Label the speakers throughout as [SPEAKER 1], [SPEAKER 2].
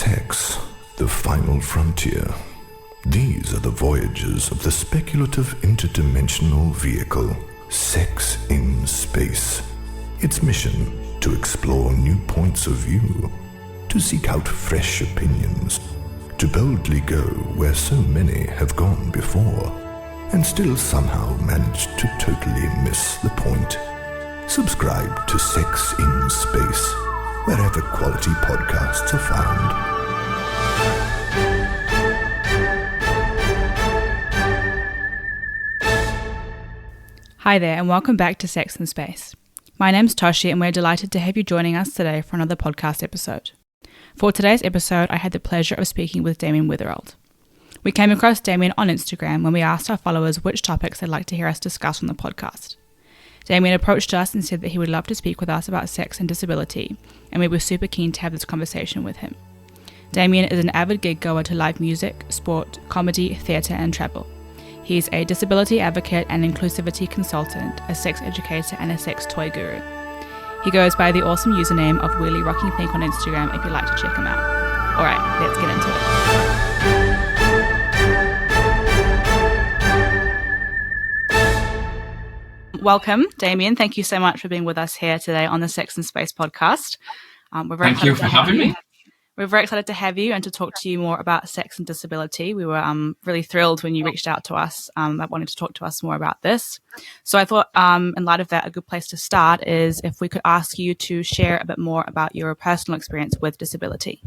[SPEAKER 1] Sex, the final frontier. These are the voyages of the speculative interdimensional vehicle, Sex in Space. Its mission, to explore new points of view, to seek out fresh opinions, to boldly go where so many have gone before, and still somehow manage to totally miss the point. Subscribe to Sex in Space, wherever quality podcasts are found.
[SPEAKER 2] Hi there, and welcome back to Sex in Space. My name's Toshi, and we're delighted to have you joining us today for another podcast episode. For today's episode, I had the pleasure of speaking with Damian Weatherald. We came across Damian on Instagram when we asked our followers which topics they'd like to hear us discuss on the podcast. Damian approached us and said that he would love to speak with us about sex and disability, and we were super keen to have this conversation with him. Damian is an avid gig-goer to live music, sport, comedy, theatre and travel. He's a disability advocate and inclusivity consultant, a sex educator and a sex toy guru. He goes by the awesome username of Wheelie Rocking Pink on Instagram if you'd like to check him out. Alright, let's get into it. Welcome, Damian. Thank you so much for being with us here today on the Sex and Space podcast.
[SPEAKER 3] Thank you for having me.
[SPEAKER 2] We're very excited to have you and to talk to you more about sex and disability. We were really thrilled when you reached out to us that wanted to talk to us more about this. So I thought, in light of that, a good place to start is if we could ask you to share a bit more about your personal experience with disability.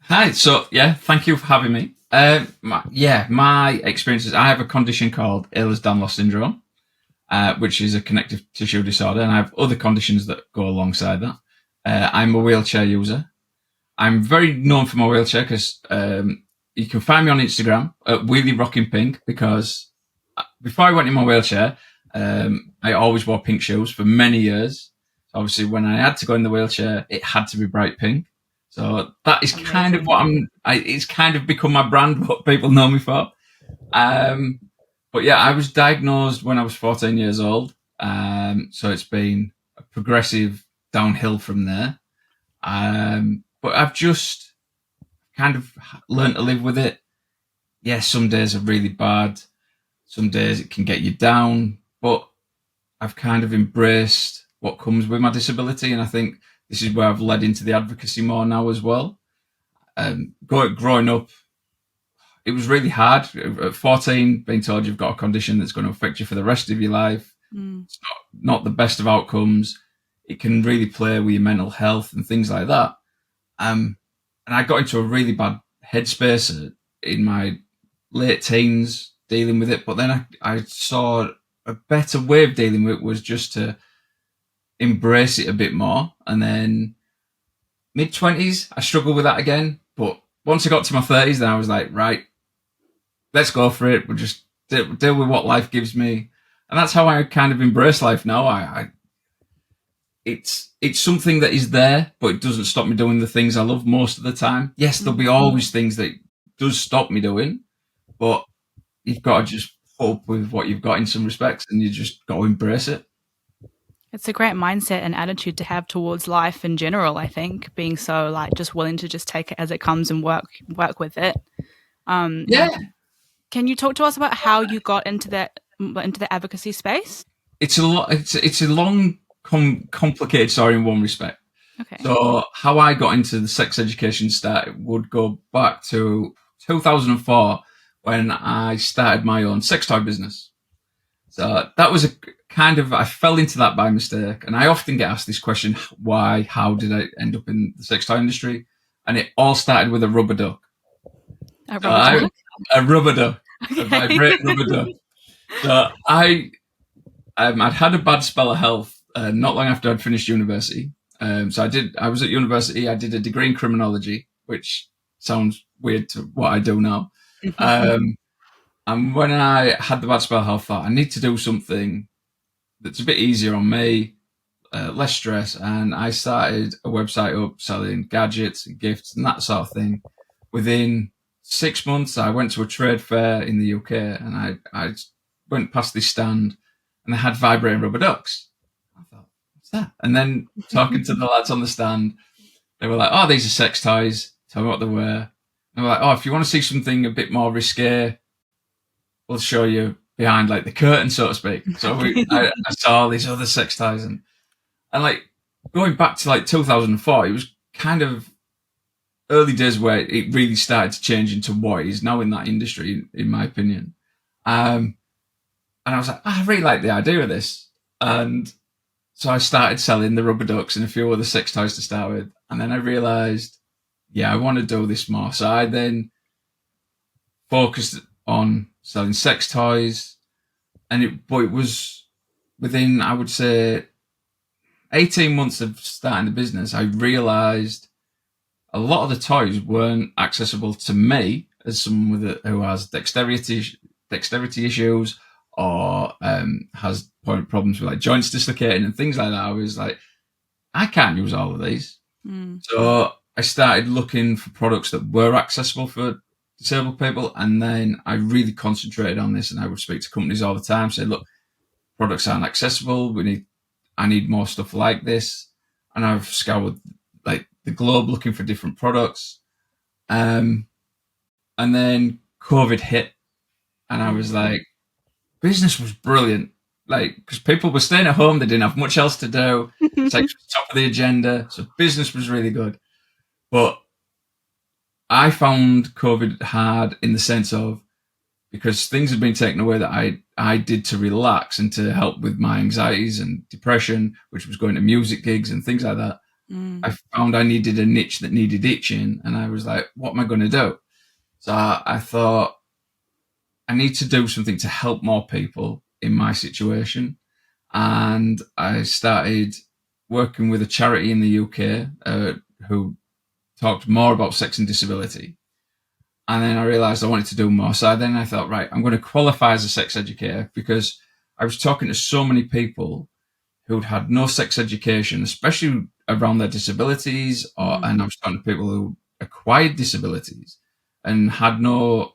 [SPEAKER 3] Hi. So, thank you for having me. My experiences, I have a condition called Ehlers-Danlos syndrome, which is a connective tissue disorder, and I have other conditions that go alongside that. I'm a wheelchair user. I'm very known for my wheelchair because you can find me on Instagram at Wheelie Rocking Pink, because before I went in my wheelchair, I always wore pink shoes for many years. Obviously, when I had to go in the wheelchair, it had to be bright pink. So that is kind of what it's kind of become my brand, what people know me for. But yeah, I was diagnosed when I was 14 years old. So it's been a progressive downhill from there. But I've just kind of learned to live with it. Yes, some days are really bad. Some days it can get you down. But I've kind of embraced what comes with my disability. And I think this is where I've led into the advocacy more now as well. Growing up, it was really hard. At 14, being told you've got a condition that's going to affect you for the rest of your life. It's not the best of outcomes. It can really play with your mental health and things like that. And I got into a really bad headspace in my late teens dealing with it. But then I saw a better way of dealing with it was just to embrace it a bit more. And then mid-20s, I struggled with that again. But once I got to my 30s, then I was like, right, let's go for it. We'll just deal with what life gives me. And that's how I kind of embrace life now. It's something that is there, but it doesn't stop me doing the things I love most of the time. Yes, there'll be always things that does stop me doing, but you've got to just put up with what you've got in some respects, and you just got to embrace it.
[SPEAKER 2] It's a great mindset and attitude to have towards life in general, I think, being so just willing to just take it as it comes and work with it. Can you talk to us about how you got into the advocacy space?
[SPEAKER 3] It's a long complicated story in one respect.
[SPEAKER 2] Okay.
[SPEAKER 3] So how I got into the sex education would go back to 2004 when I started my own sex toy business. So that was I fell into that by mistake. And I often get asked this question, how did I end up in the sex toy industry? And it all started with a rubber duck. A rubber duck. Okay. A vibrate rubber duck. So I'd had a bad spell of health not long after I'd finished university. I was at university. I did a degree in criminology, which sounds weird to what I do now. And when I had the bad spell of health, I thought I need to do something that's a bit easier on me, less stress. And I started a website up selling gadgets and gifts and that sort of thing. Within 6 months, I went to a trade fair in the UK, and I went past this stand and they had vibrating rubber ducks. I thought, what's that? And then talking to the lads on the stand, they were like, oh, these are sex toys. tell me what they were. And we're like, oh, if you want to see something a bit more risque, we'll show you behind like the curtain, so to speak. So I saw these other sex toys, and like going back to like 2004, it was kind of early days where it really started to change into what it is now in that industry, in my opinion. And I was like, I really like the idea of this. And so I started selling the rubber ducks and a few other sex toys to start with. And then I realized, yeah, I want to do this more. So I then focused on selling sex toys. But it was within, I would say, 18 months of starting the business, I realized a lot of the toys weren't accessible to me as someone who has dexterity issues or has problems with like joints dislocating and things like that. I was like, I can't use all of these. So I started looking for products that were accessible for disabled people, and then I really concentrated on this, and I would speak to companies all the time, say, look, products aren't accessible, I need more stuff like this. And I've scoured like the globe looking for different products. And then COVID hit, and I was like, business was brilliant. Like, because people were staying at home, they didn't have much else to do. Sex was top of the agenda, so business was really good. But I found COVID hard in the sense of, because things had been taken away that I did to relax and to help with my anxieties and depression, which was going to music gigs and things like that. I found I needed a niche that needed itching, and I was like, what am I going to do? So I thought, I need to do something to help more people in my situation. And I started working with a charity in the UK who talked more about sex and disability. And then I realized I wanted to do more. So then I thought, right, I'm going to qualify as a sex educator, because I was talking to so many people who'd had no sex education, especially around their disabilities, and I was talking to people who acquired disabilities and had no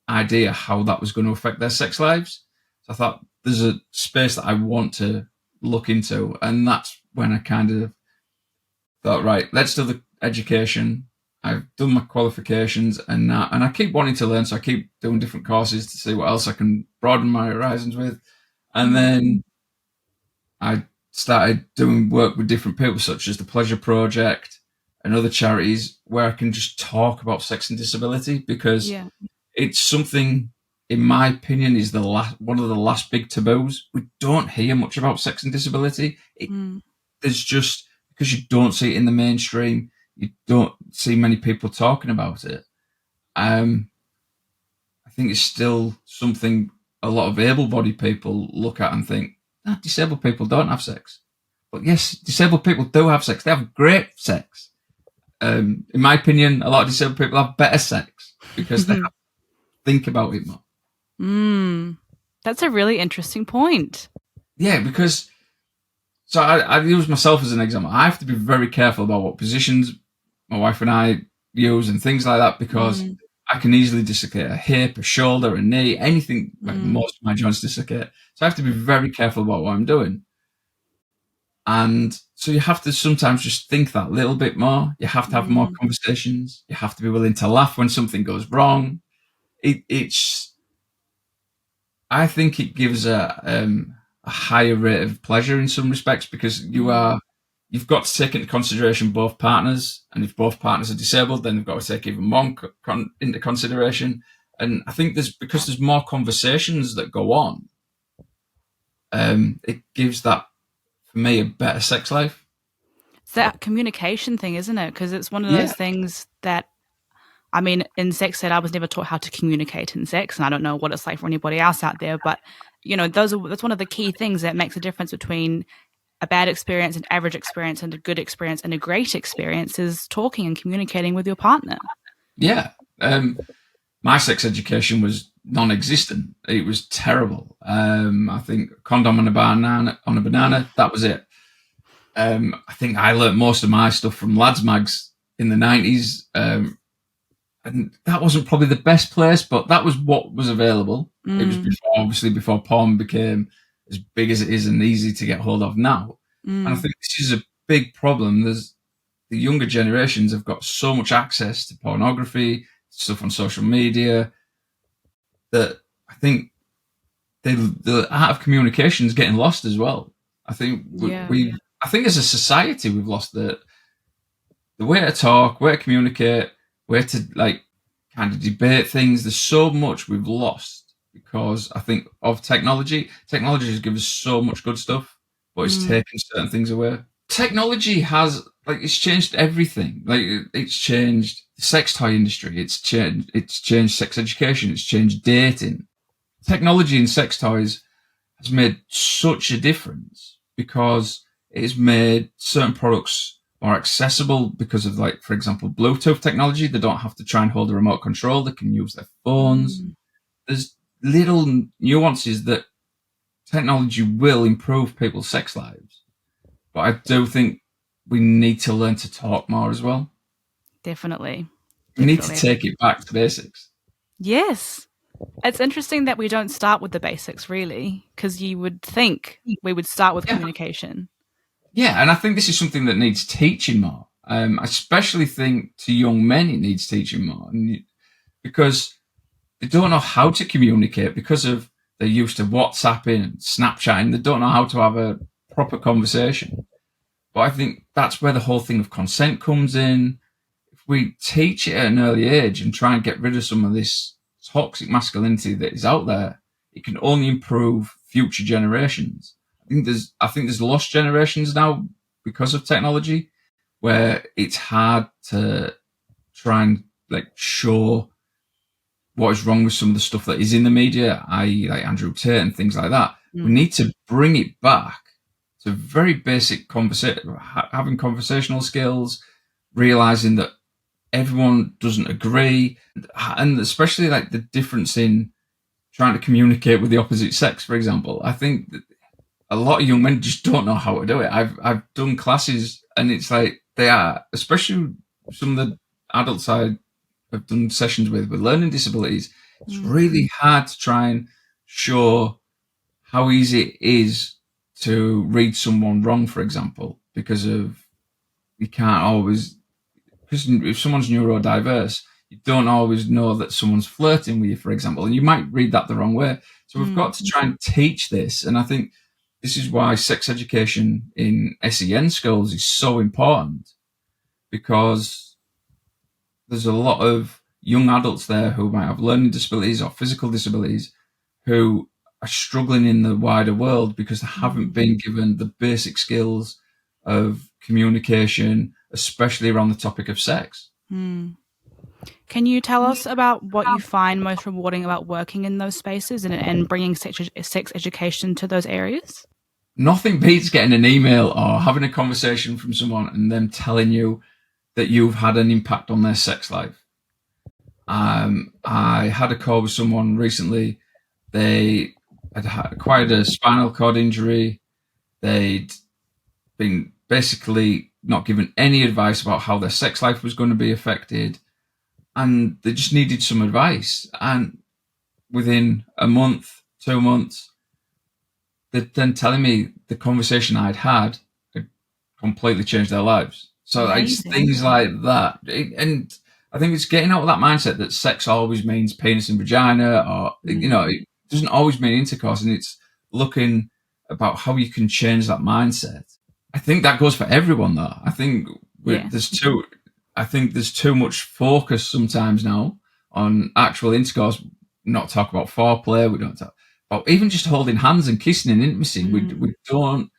[SPEAKER 3] idea how that was going to affect their sex lives. So I thought, there's a space that I want to look into. And that's when I kind of thought, right, let's do the education. I've done my qualifications, and I keep wanting to learn, so I keep doing different courses to see what else I can broaden my horizons with. And then I started doing work with different people, such as the Pleasure Project and other charities, where I can just talk about sex and disability, because it's something, in my opinion, is one of the last big taboos. We don't hear much about sex and disability. There's just, because you don't see it in the mainstream, you don't see many people talking about it. I think it's still something a lot of able-bodied people look at and think, disabled people don't have sex. But yes, disabled people do have sex. They have great sex. In my opinion, a lot of disabled people have better sex because they have to think about it more.
[SPEAKER 2] That's a really interesting point.
[SPEAKER 3] Yeah, because, so I use myself as an example. I have to be very careful about what positions my wife and I use and things like that, because I can easily dislocate a hip, a shoulder, a knee, anything. Like most of my joints dislocate. So I have to be very careful about what I'm doing. And so you have to sometimes just think that little bit more. You have to have more conversations. You have to be willing to laugh when something goes wrong. I think it gives a higher rate of pleasure in some respects, because you've got to take into consideration both partners, and if both partners are disabled, then they've got to take even more into consideration. And I think because there's more conversations that go on, it gives that, for me, a better sex life.
[SPEAKER 2] It's that communication thing, isn't it? Because it's one of those things that, I mean, in sex ed, I was never taught how to communicate in sex, and I don't know what it's like for anybody else out there, but that's one of the key things that makes a difference between a bad experience, an average experience, and a good experience, and a great experience is talking and communicating with your partner.
[SPEAKER 3] Yeah. My sex education was non-existent. It was terrible. I think condom on a banana, that was it. I think I learnt most of my stuff from lads mags in the 90s. And that wasn't probably the best place, but that was what was available. It was before porn became as big as it is and easy to get hold of now. And I think this is a big problem. There's the younger generations have got so much access to pornography, stuff on social media, that I think the art of communication is getting lost as well. I think I think as a society we've lost the way to talk, way to communicate, way to like kind of debate things. There's so much we've lost because I think of technology. Technology has given us so much good stuff, but it's taken certain things away. Technology has it's changed everything. Like it's changed the sex toy industry. It's changed sex education. It's changed dating. Technology in sex toys has made such a difference because it has made certain products more accessible because of, like, for example, Bluetooth technology. They don't have to try and hold a remote control. They can use their phones. There's little nuances that technology will improve people's sex lives. But I do think we need to learn to talk more as well.
[SPEAKER 2] Definitely.
[SPEAKER 3] We need to take it back to basics.
[SPEAKER 2] Yes. It's interesting that we don't start with the basics, really, because you would think we would start with communication.
[SPEAKER 3] Yeah, and I think this is something that needs teaching more. I especially think to young men it needs teaching more, because they don't know how to communicate because of they're used to WhatsApping and Snapchatting. They don't know how to have a proper conversation. But I think that's where the whole thing of consent comes in. If we teach it at an early age and try and get rid of some of this toxic masculinity that is out there, it can only improve future generations. I think there's lost generations now because of technology, where it's hard to try and show what is wrong with some of the stuff that is in the media, i.e. like Andrew Tate and things like that. We need to bring it back to very basic having conversational skills, realizing that everyone doesn't agree, and especially the difference in trying to communicate with the opposite sex, for example. I think that a lot of young men just don't know how to do it. I've done classes, and it's they are, especially some of the adults I have done sessions with learning disabilities. It's really hard to try and show how easy it is to read someone wrong, for example, because you can't always, because if someone's neurodiverse, you don't always know that someone's flirting with you, for example, and you might read that the wrong way. So we've got to try and teach this. And I think this is why sex education in SEN schools is so important, because there's a lot of young adults there who might have learning disabilities or physical disabilities who are struggling in the wider world because they haven't been given the basic skills of communication, especially around the topic of sex.
[SPEAKER 2] Can you tell us about what you find most rewarding about working in those spaces and bringing sex education to those areas?
[SPEAKER 3] Nothing beats getting an email or having a conversation from someone and them telling you that you've had an impact on their sex life. I had a call with someone recently. They had acquired a spinal cord injury. They'd been basically not given any advice about how their sex life was going to be affected, and they just needed some advice. And within a month, 2 months, they're then telling me the conversation I'd had had completely changed their lives. So it's things like that. And I think it's getting out of that mindset that sex always means penis and vagina, or, it doesn't always mean intercourse. And it's looking about how you can change that mindset. I think that goes for everyone, though. I think there's too much focus sometimes now on actual intercourse. Not talk about foreplay. We don't talk about even just holding hands and kissing and intimacy. We don't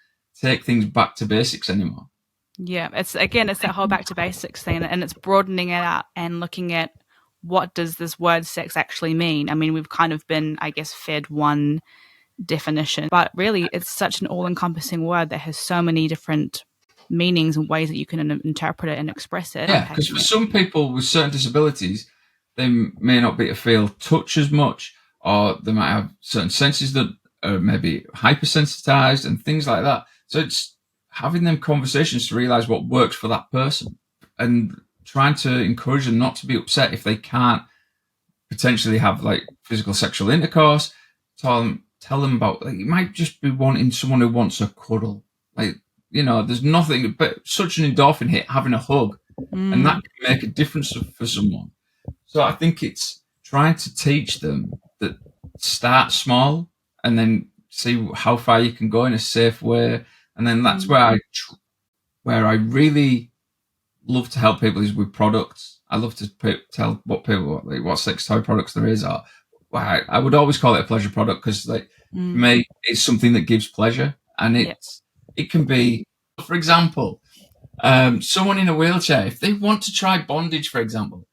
[SPEAKER 3] take things back to basics anymore.
[SPEAKER 2] Yeah, it's that whole back to basics thing, and it's broadening it out and looking at what does this word sex actually mean. I mean, we've kind of been, I guess, fed one definition, but really it's such an all-encompassing word that has so many different meanings and ways that you can interpret it and express it.
[SPEAKER 3] Yeah, because for some people with certain disabilities, they may not be able to feel touch as much, or they might have certain senses that are maybe hypersensitized and things like that. So it's having them conversations to realize what works for that person, and trying to encourage them not to be upset if they can't potentially have physical sexual intercourse. Tell them about, you might just be wanting someone who wants a cuddle. there's nothing but such an endorphin hit having a hug, and that can make a difference for someone. So I think it's trying to teach them that start small and then see how far you can go in a safe way. And then that's where I really love to help people is with products. I love to tell what sex toy products there is. Or I would always call it a pleasure product because, for me, it's something that gives pleasure, and it can be, for example, someone in a wheelchair. If they want to try bondage, for example,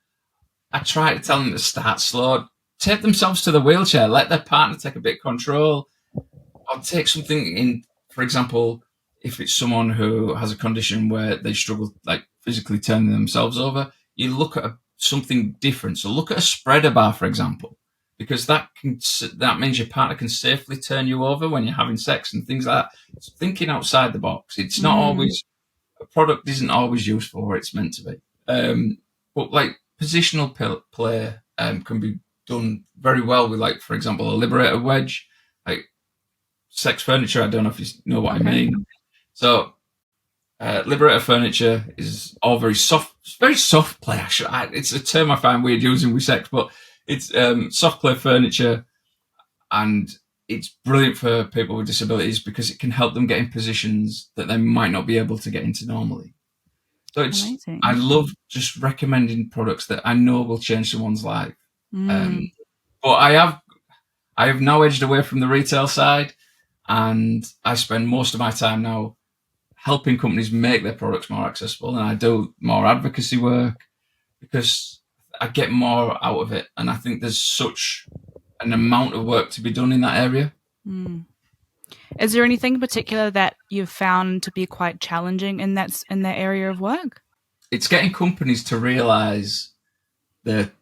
[SPEAKER 3] I try to tell them to start slow, take themselves to the wheelchair, let their partner take a bit of control, or take something in, for example, if it's someone who has a condition where they struggle like physically turning themselves over, you look at something different. So look at a spreader bar, for example, because that means your partner can safely turn you over when you're having sex and things like that. It's thinking outside the box. It's not always, a product isn't always used for what it's meant to be. But like positional play can be done very well with, like, for example, a liberator wedge, like sex furniture. I don't know if you know what I mean. So liberator furniture is all very soft play. Actually, it's a term I find weird using with sex, but it's soft play furniture, and it's brilliant for people with disabilities because it can help them get in positions that they might not be able to get into normally. So it's amazing. I love just recommending products that I know will change someone's life. But I have now edged away from the retail side, and I spend most of my time now helping companies make their products more accessible, and I do more advocacy work because I get more out of it, and I think there's such an amount of work to be done in that area.
[SPEAKER 2] Is there anything in particular that you've found to be quite challenging in that area of work?
[SPEAKER 3] It's getting companies to realise that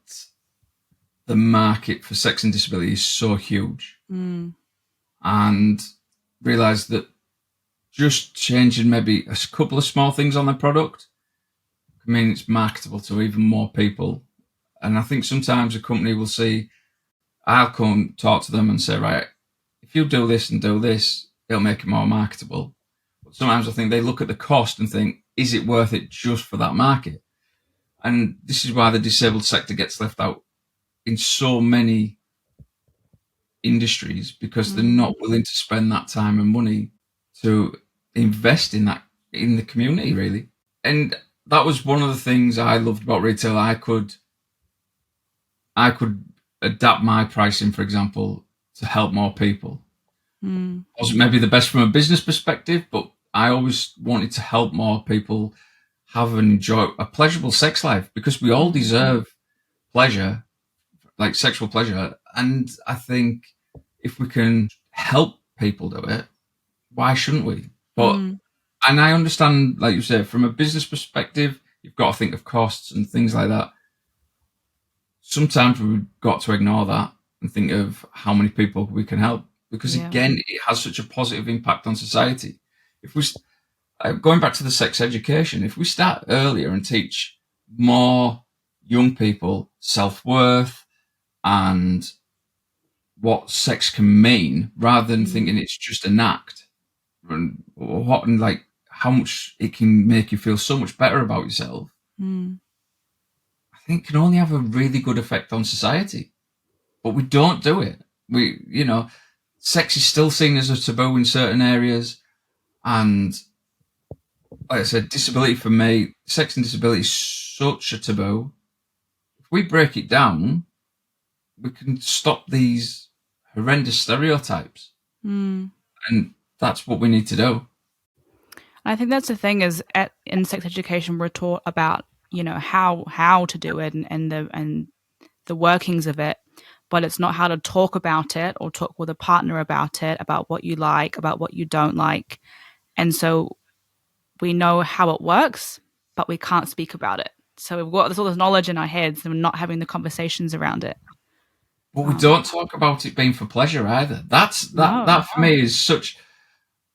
[SPEAKER 3] the market for sex and disability is so huge, and realise that just changing maybe a couple of small things on the product can mean it's marketable to even more people. And I think sometimes a company will see, I'll come talk to them and say, right, if you do this and do this, it'll make it more marketable. But sometimes I think they look at the cost and think, is it worth it just for that market? And this is why the disabled sector gets left out in so many industries, because they're not willing to spend that time and money to invest in that, in the community, really. And that was one of the things I loved about retail. I could adapt my pricing, for example, to help more people. Wasn't maybe the best from a business perspective, but I always wanted to help more people have and enjoy a pleasurable sex life, because we all deserve pleasure, like sexual pleasure. And I think if we can help people do it, why shouldn't we? But and I understand, like you said, from a business perspective, you've got to think of costs and things like that. Sometimes we've got to ignore that and think of how many people we can help, because again, it has such a positive impact on society. If we, going back to the sex education, if we start earlier and teach more young people self-worth and what sex can mean, rather than thinking it's just an act, and like how much it can make you feel so much better about yourself, I think can only have a really good effect on society. But we don't do it. Sex is still seen as a taboo in certain areas. And like I said, disability for me, sex and disability is such a taboo. If we break it down, we can stop these horrendous stereotypes. And that's what we need to do.
[SPEAKER 2] I think that's the thing is in sex education, we're taught about, how to do it and the workings of it, but it's not how to talk about it or talk with a partner about it, about what you like, about what you don't like. And so we know how it works, but we can't speak about it. So we've got all this knowledge in our heads and we're not having the conversations around it.
[SPEAKER 3] But we don't talk about it being for pleasure either. That for me is such.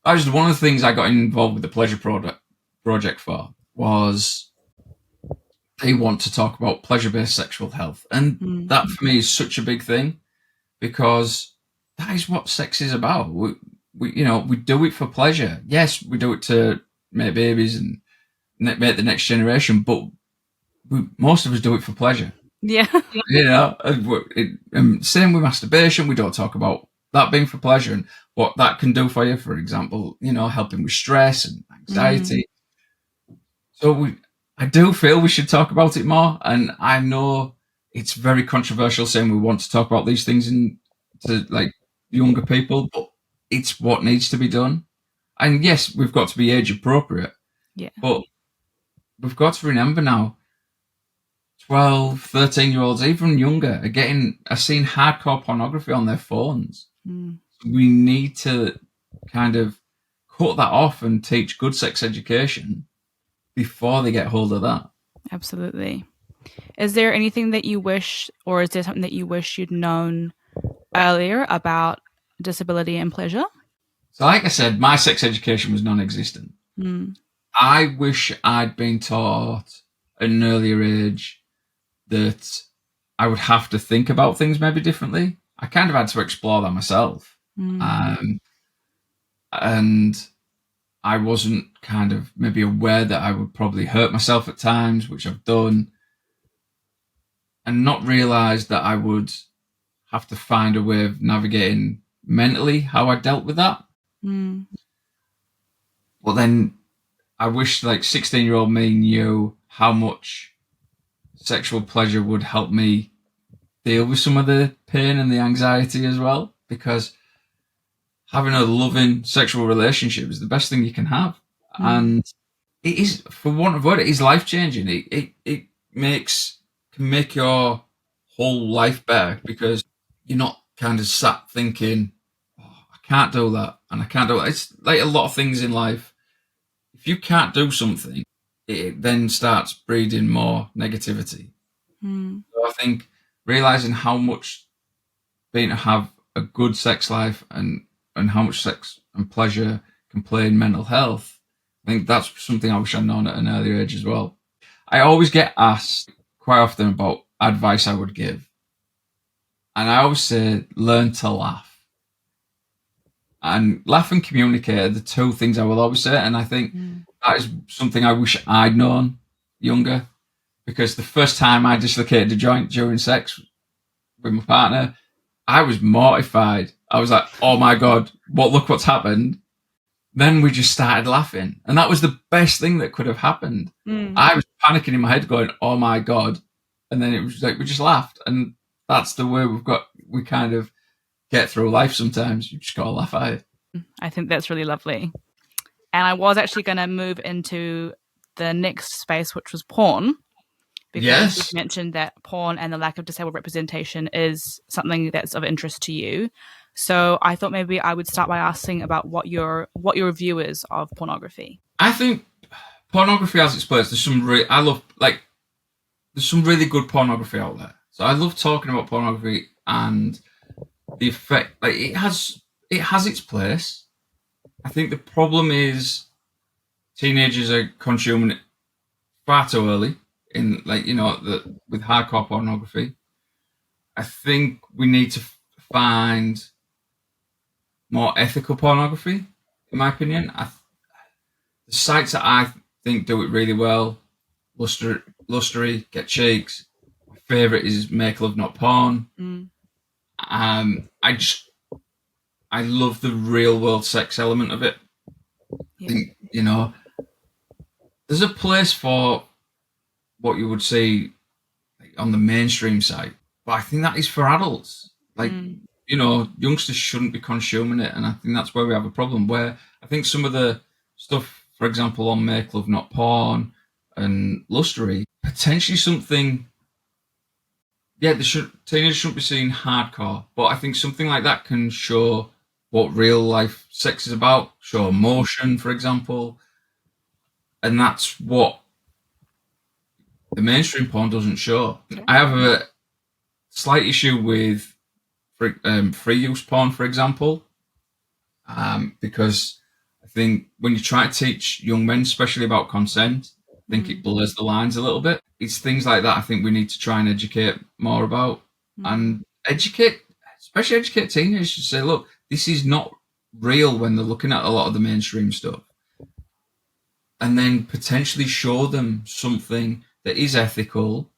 [SPEAKER 3] That was one of the things I got involved with the pleasure project for, was they want to talk about pleasure-based sexual health, and that for me is such a big thing, because that is what sex is about. We do it for pleasure. Yes, we do it to make babies and make the next generation, but most of us do it for pleasure.
[SPEAKER 2] Yeah.
[SPEAKER 3] Same with masturbation. We don't talk about that being for pleasure and what that can do for you. For example, helping with stress and anxiety. So I do feel we should talk about it more. And I know it's very controversial saying we want to talk about these things to like younger people, but it's what needs to be done. And yes, we've got to be age appropriate.
[SPEAKER 2] Yeah.
[SPEAKER 3] But we've got to remember now, 12, 13-year-olds, even younger, are seeing hardcore pornography on their phones. We need to kind of cut that off and teach good sex education before they get hold of that.
[SPEAKER 2] Absolutely. Is there anything that you wish, or is there something that you wish you'd known earlier about disability and pleasure?
[SPEAKER 3] So like I said, my sex education was non-existent. I wish I'd been taught at an earlier age that I would have to think about things maybe differently. I kind of had to explore that myself. And I wasn't kind of maybe aware that I would probably hurt myself at times, which I've done, and not realize that I would have to find a way of navigating mentally how I dealt with that. Well, then I wish 16-year-old me knew how much sexual pleasure would help me deal with some of the pain and the anxiety as well, because having a loving sexual relationship is the best thing you can have. And it is, for want of a word, it is life-changing. It can make your whole life better, because you're not kind of sat thinking, I can't do that, and I can't do that. It's like a lot of things in life. If you can't do something, it then starts breeding more negativity. So I think realizing how much being to have a good sex life and how much sex and pleasure can play in mental health, I think that's something I wish I'd known at an earlier age as well. I always get asked quite often about advice I would give. And I always say, learn to laugh. And laugh and communicate are the two things I will always say. And I think that is something I wish I'd known younger, because the first time I dislocated a joint during sex with my partner, I was mortified. I was like, oh my God, look what's happened. Then we just started laughing. And that was the best thing that could have happened. I was panicking in my head going, oh my God. And then it was like, we just laughed. And that's the way we kind of get through life sometimes. You just got to laugh at it.
[SPEAKER 2] I think that's really lovely. And I was actually going to move into the next space, which was porn. Because you mentioned that porn and the lack of disabled representation is something that's of interest to you. So I thought maybe I would start by asking about what your view is of pornography.
[SPEAKER 3] I think pornography has its place. There's some really good pornography out there. So I love talking about pornography and the effect. It has its place. I think the problem is teenagers are consuming it far too early with hardcore pornography. I think we need to find more ethical pornography, in my opinion. The sites that I think do it really well, Lustery, Get Cheeks. My favourite is Make Love Not Porn. I love the real world sex element of it. I think, there's a place for what you would see on the mainstream site, but I think that is for adults. Youngsters shouldn't be consuming it, and I think that's where we have a problem. Where I think some of the stuff, for example, on Make Love Not Porn and Lustery, potentially something. Yeah, teenagers shouldn't be seeing hardcore, but I think something like that can show what real life sex is about. Show emotion, for example, and that's what the mainstream porn doesn't show. I have a slight issue with free use porn, for example, because I think when you try to teach young men, especially about consent, I think it blurs the lines a little bit. It's things like that I think we need to try and educate more about, and especially educate teenagers to say, look, this is not real when they're looking at a lot of the mainstream stuff. and then potentially show them something that is ethical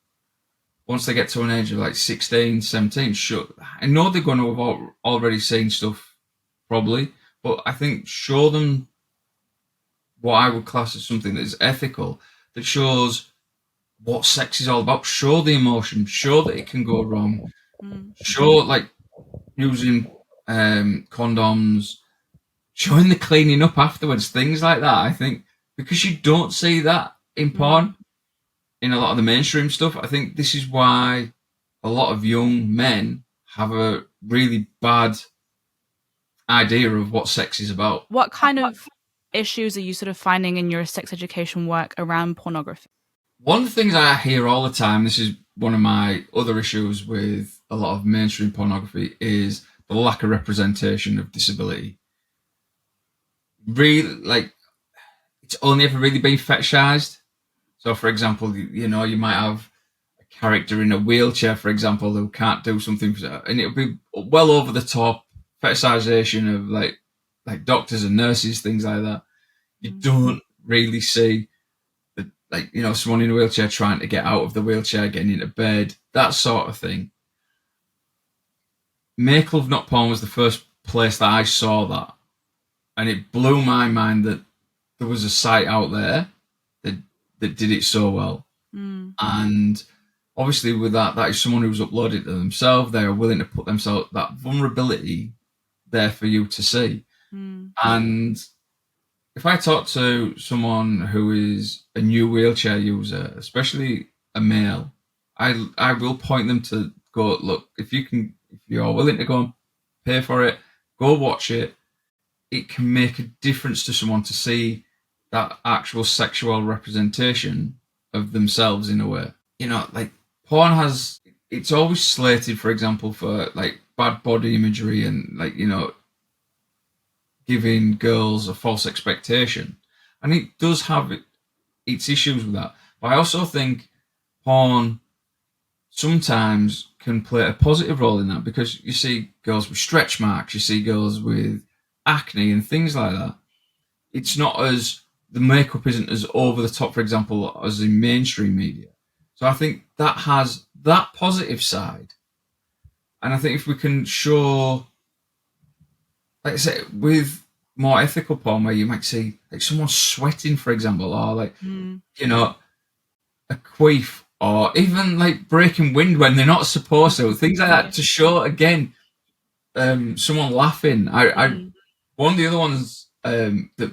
[SPEAKER 3] once they get to an age of like 16, 17. Sure, I know they're going to have already seen stuff probably, but I think show them what I would class as something that is ethical, that shows what sex is all about. Show the emotion, show that it can go wrong, show like using condoms, showing the cleaning up afterwards, things like that. I think because you don't see that in porn, in a lot of the mainstream stuff, I think this is why a lot of young men have a really bad idea of what sex is about.
[SPEAKER 2] What kind of issues are you sort of finding in your sex education work around pornography?
[SPEAKER 3] One of the things I hear all the time, this is one of my other issues with a lot of mainstream pornography, is the lack of representation of disability. Really, like, it's only ever really been fetishized. So, for example, you might have a character in a wheelchair, for example, who can't do something, and it'll be well over the top fetishization of like doctors and nurses, things like that. You don't really see someone in a wheelchair trying to get out of the wheelchair, getting into bed, that sort of thing. Make Love Not Porn was the first place that I saw that, and it blew my mind that there was a site out there that did it so well. And obviously with that is someone who's uploaded it to themselves. They are willing to put themselves, that vulnerability there for you to see. And if I talk to someone who is a new wheelchair user, especially a male, I will point them to go, look, if you're willing to go and pay for it, go watch it. It can make a difference to someone to see that actual sexual representation of themselves in a way. Like porn it's always slated, for example, for like bad body imagery and giving girls a false expectation. And it does have its issues with that. But I also think porn sometimes can play a positive role in that, because you see girls with stretch marks, you see girls with acne and things like that. It's not as, the makeup isn't as over the top, for example, as in mainstream media. So I think that has that positive side. And I think if we can show, like I say, with more ethical porn, where you might see like someone sweating, for example, or like, a queef, or even like breaking wind when they're not supposed to, things like that, to show, again, someone laughing. One of the other ones that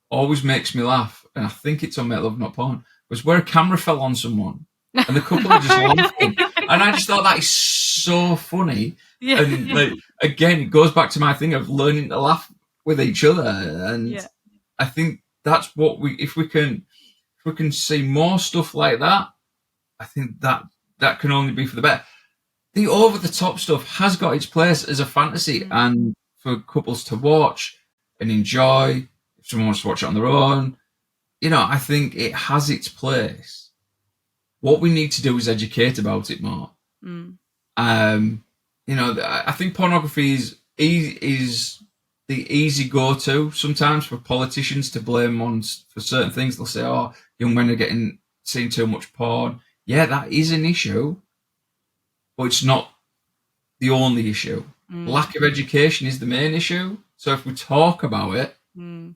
[SPEAKER 3] always makes me laugh, and I think it's on Make Love Not Porn, was where a camera fell on someone and the couple are just laughing. And I just thought that is so funny.
[SPEAKER 2] Yeah.
[SPEAKER 3] And like, again, it goes back to my thing of learning to laugh with each other. And I think that's what if we can see more stuff like that, I think that can only be for the better. The over the top stuff has got its place as a fantasy and for couples to watch and enjoy. If someone wants to watch it on their own, I think it has its place. What we need to do is educate about it more. I think pornography is the easy go-to sometimes for politicians to blame on for certain things. They'll say, "Oh, young men are seeing too much porn." Yeah, that is an issue, but it's not the only issue. Lack of education is the main issue. So if we talk about it and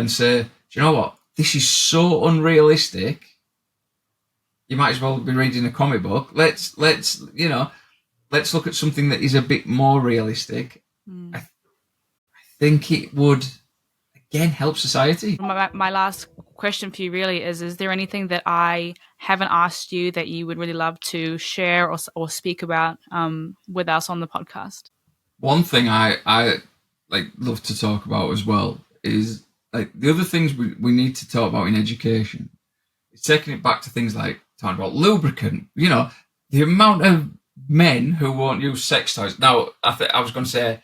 [SPEAKER 3] say, "Do you know what? This is so unrealistic. You might as well be reading a comic book. Let's look at something that is a bit more realistic." I think it would, again, help society.
[SPEAKER 2] My last question for you really is there anything that I haven't asked you that you would really love to share or speak about with us on the podcast?
[SPEAKER 3] One thing I love to talk about as well is like the other things we need to talk about in education. It's taking it back to things like talking about lubricant. The amount of men who won't use sex toys. Now, I was going to say,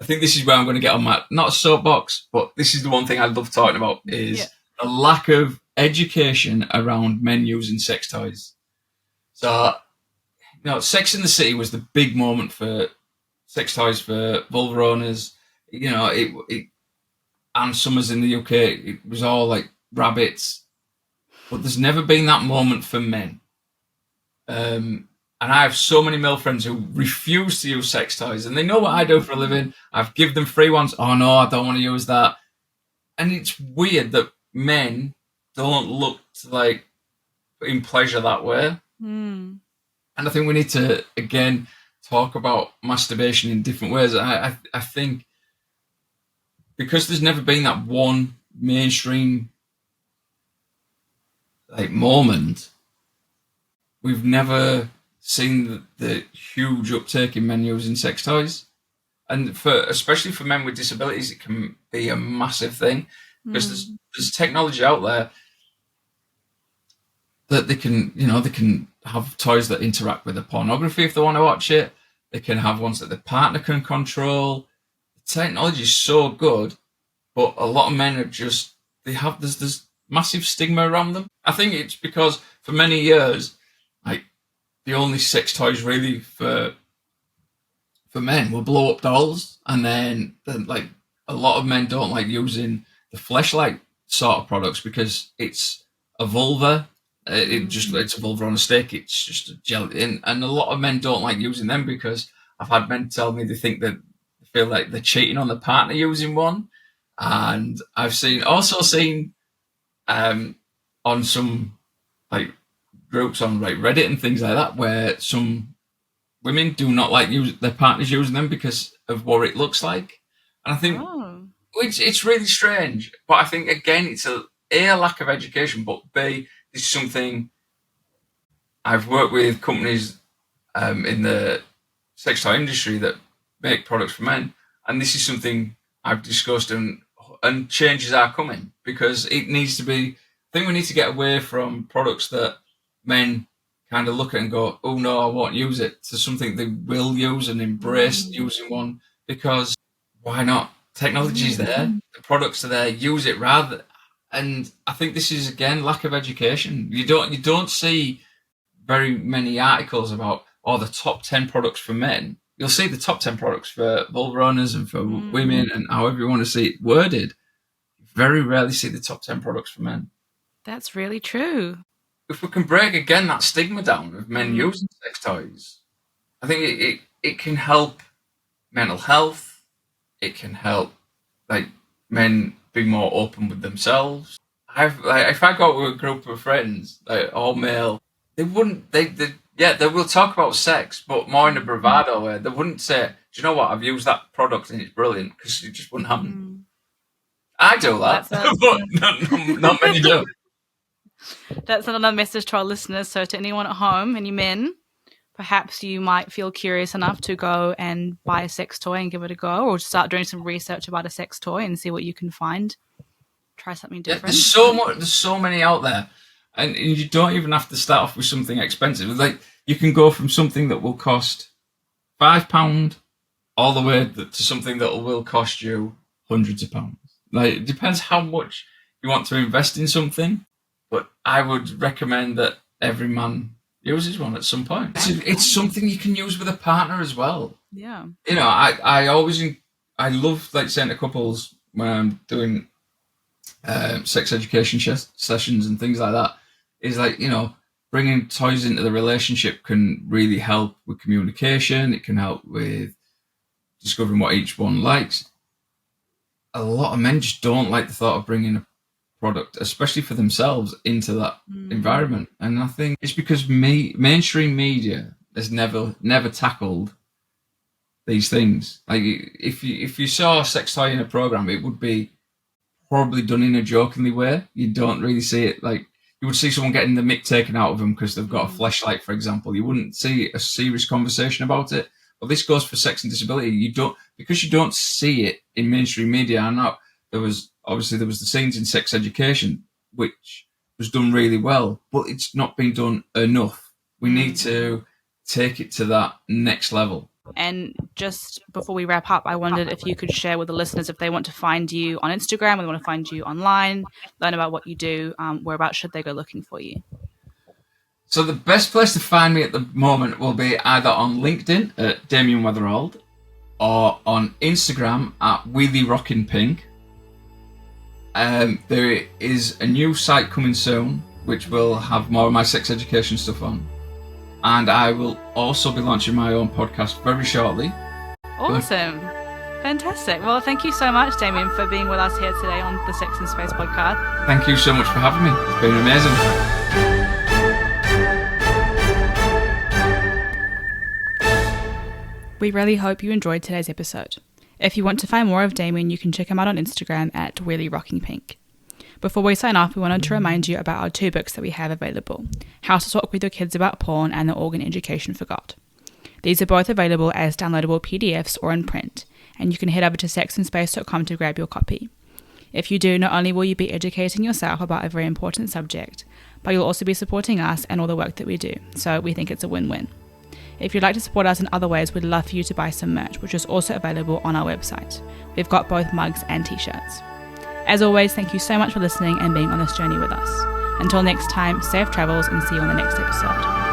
[SPEAKER 3] I think this is where I'm going to get on my, not a soapbox, but this is the one thing I love talking about is the lack of education around men using sex toys. So, Sex in the City was the big moment for sex toys for vulva owners. And Summers in the UK, it was all like rabbits, but there's never been that moment for men. And I have so many male friends who refuse to use sex toys, and they know what I do for a living. I've given them free ones. Oh no, I don't want to use that. And it's weird that men don't look to like in pleasure that way. And I think we need to again talk about masturbation in different ways. I think because there's never been that one mainstream like moment, we've never seen the huge uptake in men using sex toys. And especially for men with disabilities, it can be a massive thing because there's technology out there that they can have toys that interact with the pornography if they want to watch it. They can have ones that the partner can control. The technology is so good, but a lot of men are just there's massive stigma around them. I think it's because for many years, like the only sex toys really for men were blow up dolls, and then like a lot of men don't like using the fleshlight sort of products because it's a vulva. It's a vulva on a stick. It's just a gelatin, and a lot of men don't like using them because I've had men tell me they feel like they're cheating on the partner using one, and I've also seen on some like groups on like Reddit and things like that where some women do not like their partners using them because of what it looks like. And I think it's really strange. But I think, again, it's a lack of education, but B, this is something I've worked with companies in the sex toy industry that make products for men. And this is something I've discussed and changes are coming because it needs to be, I think we need to get away from products that men kind of look at and go, oh no, I won't use it, to something they will use and embrace using one, because why not? Technology's there, the products are there, use it rather. And I think this is again lack of education. You don't see very many articles about the top 10 products for men. You'll see the top 10 products for vulva owners and for women and however you want to see it worded. You very rarely see the top 10 products for men.
[SPEAKER 2] That's really true.
[SPEAKER 3] If we can break again that stigma down of men using sex toys, I think it can help mental health. It can help like men be more open with themselves. If I go with a group of friends, like all male, they will talk about sex, but more in a bravado way. They wouldn't say, "Do you know what? I've used that product and it's brilliant," because it just wouldn't happen. I do that, but not many do.
[SPEAKER 2] That's another message to our listeners. So to anyone at home, any men, perhaps you might feel curious enough to go and buy a sex toy and give it a go, or start doing some research about a sex toy and see what you can find. Try something different.
[SPEAKER 3] There's so many out there, and you don't even have to start off with something expensive. Like you can go from something that will cost £5 all the way to something that will cost you hundreds of pounds. Like it depends how much you want to invest in something. But I would recommend that every man uses one at some point. It's something you can use with a partner as well.
[SPEAKER 2] Yeah.
[SPEAKER 3] You know, I love like saying to couples when I'm doing sex education sessions and things like that, is like, you know, bringing toys into the relationship can really help with communication. It can help with discovering what each one likes. A lot of men just don't like the thought of bringing a product, especially for themselves, into that environment. And I think it's because mainstream media has never tackled these things. Like if you saw a sex toy in a program, it would be probably done in a jokingly way. You don't really see it like you would see someone getting the mick taken out of them because they've got a fleshlight, for example. You wouldn't see a serious conversation about it. But this goes for sex and disability. Because you don't see it in mainstream media. And now there was the scenes in sex education, which was done really well, but it's not been done enough. We need to take it to that next level.
[SPEAKER 2] And just before we wrap up, I wondered if you could share with the listeners if they want to find you on Instagram, or they want to find you online, learn about what you do, whereabouts should they go looking for you?
[SPEAKER 3] So the best place to find me at the moment will be either on LinkedIn at Damian Weatherald or on Instagram at Wheelie Rockin' Pink. There is a new site coming soon, which will have more of my sex education stuff on. And I will also be launching my own podcast very shortly.
[SPEAKER 2] Awesome. Fantastic. Well, thank you so much, Damian, for being with us here today on the Sex and Space podcast.
[SPEAKER 3] Thank you so much for having me. It's been amazing.
[SPEAKER 2] We really hope you enjoyed today's episode. If you want to find more of Damian, you can check him out on Instagram at WheelieRockingPink. Before we sign off, we wanted to remind you about our 2 books that we have available, How to Talk with Your Kids About Porn and The Organ Education Forgot. These are both available as downloadable PDFs or in print, and you can head over to sexandspace.com to grab your copy. If you do, not only will you be educating yourself about a very important subject, but you'll also be supporting us and all the work that we do, so we think it's a win-win. If you'd like to support us in other ways, we'd love for you to buy some merch, which is also available on our website. We've got both mugs and t-shirts. As always, thank you so much for listening and being on this journey with us. Until next time, safe travels and see you on the next episode.